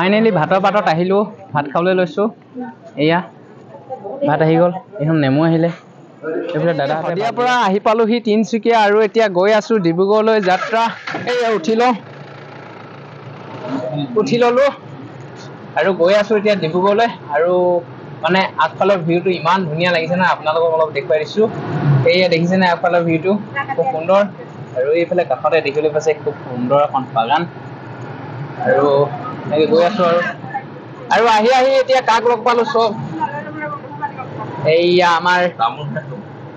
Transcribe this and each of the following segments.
Finally ভাতৰ পাতত আহিলোঁ, ভাত খাবলৈ লৈছোঁ। এয়া ভাত আহি গ'ল, এইখন নেমু আহিলে। এইফালে দাদা শদিয়াৰ পৰা আহি পালোহি তিনিচুকীয়া আৰু এতিয়া গৈ আছোঁ ডিব্ৰুগড়লৈ যাত্ৰা। এয়া উঠি ল'লোঁ আৰু গৈ আছোঁ এতিয়া ডিব্ৰুগড়লৈ। আৰু মানে আগফালৰ ভিউটো ইমান ধুনীয়া লাগিছে না, আপোনালোকক অলপ দেখুৱাই দিছোঁ। এয়া দেখিছেনে আগফালৰ ভিউটো খুব সুন্দৰ। আৰু এইফালে কাষতে দেখিবলৈ পাইছে খুব সুন্দৰ এখন বাগান। আৰু এনেকৈ গৈ আছোঁ আৰু আহি এতিয়া কাক লগ পালোঁ চব। এইয়া আমাৰ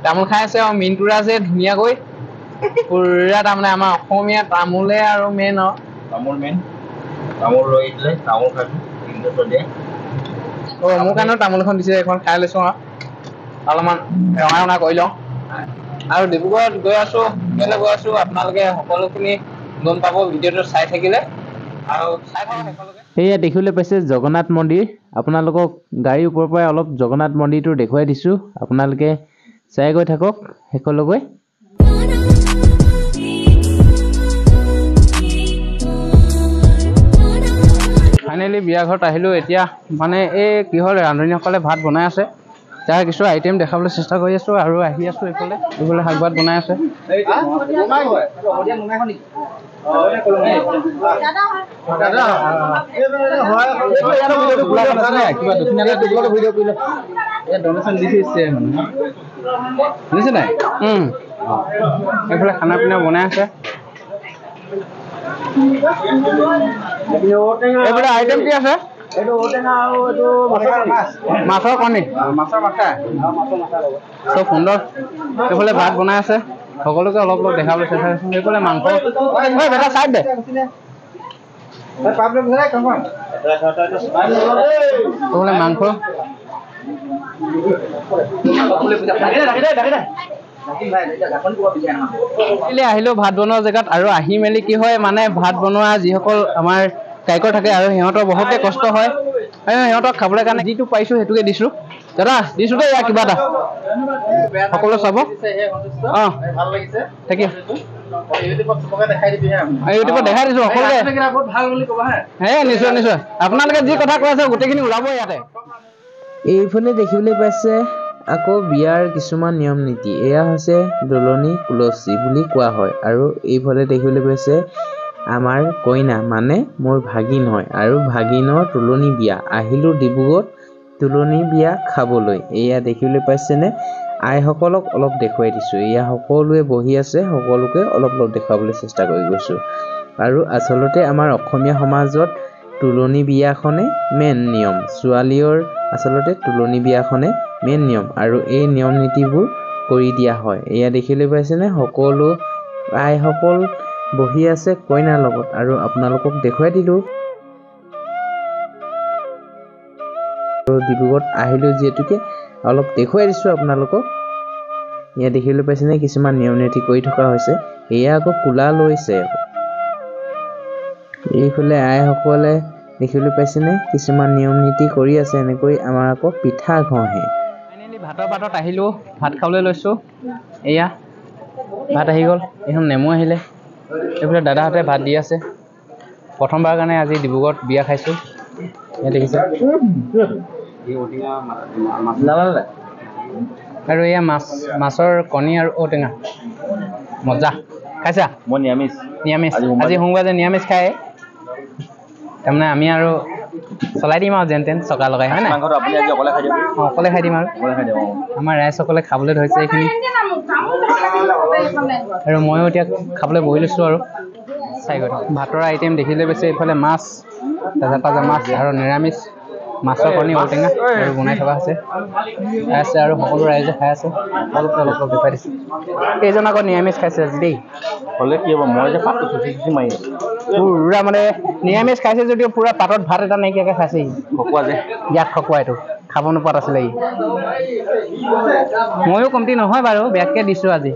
তামোল খাই আছে আৰু মিনটুৰা যে ধুনীয়াকৈ পুৰা তাৰমানে আমাৰ অসমীয়া তামোলে আৰু মেইন আৰু তামোল লৈ আহিছিলে, তামোল খাইছোঁ। মোৰ কাৰণেও তামোল এখন দিছে, এখন খাই লৈছোঁ আৰু অলপমান ৰঙা কৰি লওঁ। আৰু ডিব্ৰুগড়ত গৈ আছোঁ, কেলৈ গৈ আছোঁ আপোনালোকে সকলোখিনি গম পাব ভিডিঅ'টো চাই থাকিলে। আৰু চাই থাকক শেষলৈকে। সেয়া দেখিবলৈ পাইছে জগন্নাথ মন্দিৰ। আপোনালোকক গাড়ীৰ ওপৰৰ পৰাই অলপ জগন্নাথ মন্দিৰটো দেখুৱাই দিছোঁ, আপোনালোকে চাই গৈ থাকক শেষলৈকে। ফাইনেলি বিয়া ঘৰত আহিলোঁ। এতিয়া মানে এই কিহৰ ৰান্ধনীসকলে ভাত বনাই আছে, তাৰ কিছু আইটেম দেখাবলৈ চেষ্টা কৰি আছোঁ। আৰু আহি আছোঁ এইফালে শাক ভাত বনাই আছে। এইফালে খানা পিনা বনাই আছে। এইফালে আইটেম কি আছে? মাছৰ কণী, চব সুন্দৰ। এইফালে ভাত বনাই আছে, সকলোকে অলপ দেখাবলৈ চেষ্টা কৰিছোঁ। এইফালে মাংস, চাইড দে। এইফালে মাংস, আহিলোঁ ভাত বনোৱা জেগাত। আৰু আহি মেলি কি হয় মানে ভাত বনোৱা যিসকল আমাৰ কাৰিকৰ থাকে আৰু সিহঁতৰ বহুতে কষ্ট হয়। সিহঁতক খাবলৈ কাৰণে যিটো পাৰিছোঁ সেইটোকে দিছোঁ। দাদা দিছোঁ দেই, ইয়াৰ কিবা এটা সকলো চাব। ইউটিউবত দেখাই দিছোঁ সকলোকে। নিশ্চয় আপোনালোকে যি কথা কৈ আছে গোটেইখিনি ওলাব ইয়াতে। এইফালে দেখিবলৈ পাইছে আকৌ বিয়াৰ কিছুমান নিয়ম নীতি। এয়া হৈছে দলনি কুলচী বুলি কোৱা হয়। আৰু এইফালে দেখিবলৈ পাইছে আমাৰ কইনা মানে মোৰ ভাগিন হয়, আৰু ভাগিনৰ তুলনি বিয়া। আহিলোঁ ডিব্ৰুগড়ত তুলনি বিয়া খাবলৈ। এয়া দেখিবলৈ পাইছেনে, আইসকলক অলপ দেখুৱাই দিছোঁ। এয়া সকলোৱে বহি আছে, সকলোকে অলপ দেখুৱাবলৈ চেষ্টা কৰি গৈছোঁ। আৰু আচলতে আমাৰ অসমীয়া সমাজত তুলনি বিয়াখনে মেইন নিয়ম। ছোৱালীৰ আচলতে তুলনি বিয়াখনে মেইন নিয়ম, আৰু এই নিয়ম নীতিবোৰ কৰি দিয়া হয়। এয়া দেখিবলৈ পাইছেনে, সকলো আইসকল বহি আছে কইনাৰ লগত, আৰু আপোনালোকক দেখুৱাই দিলোঁ। আৰু ডিব্ৰুগড়ত আহিলোঁ যিহেতুকে অলপ দেখুৱাই দিছোঁ আপোনালোকক। এয়া দেখিবলৈ পাইছেনে কিছুমান নিয়ম নীতি কৰি থকা হৈছে। এয়া আকৌ কোলা লৈছে। এইফালে আইসকলে দেখিবলৈ পাইছেনে কিছুমান নিয়ম নীতি কৰি আছে। এনেকৈ আমাৰ আকৌ পিঠা ঘঁহে। ফাইনেলি ভাতৰ পাতত আহিলোঁ, ভাত খাবলৈ লৈছোঁ। এয়া ভাত আহি গ'ল, এইখন নেমু আহিলে। এইফালে দাদাহঁতে ভাত দি আছে। প্ৰথমবাৰ কাৰণে আজি ডিব্ৰুগড়ত বিয়া খাইছোঁ। এয়া দেখিছে। আৰু এয়া মাছৰ কণী আৰু ঔটেঙা, মজা। খাইছা? মই নিৰামিষ। আজি সোমবাৰ যে নিৰামিষ খায়। তাৰমানে আমি আৰু চলাই দিম আৰু যেন তেন চকা লগাই, হয় নাই? অকলে খাই দিম আৰু আমাৰ ৰাইজসকলে খাবলৈ ধৰিছে এইখিনি। আৰু ময়ো এতিয়া খাবলৈ বহি লৈছোঁ আৰু চাই গৈ থাকোঁ। ভাতৰ আইটেম দেখিলে পাইছে এইফালে মাছ, তাজা মাছ আৰু নিৰামিষ মাছৰ কণী ঔটেঙা আৰু বনাই থকা হৈছে, খাই আছে। আৰু সকলো ৰাইজে খাই আছে, সকলোকে অলপ দেখুৱাই দিছোঁ। কেইজন আকৌ নিৰামিষ খাইছে আজি দেই। হ'লে কি হ'ব, মই যে পাতটো চুচি মাৰি আছোঁ পুৰা মানে নিৰামিষ খাইছে যদিও পুৰা পাতত ভাত এটা নাইকিয়াকৈ খাইছেহি। খকুৱা যে ইয়াক খকুৱা এইটো খাব নোপোৱাত আছিলে ই। ময়ো কমতি নহয় বাৰু, বেয়াকৈ দিছোঁ আজি।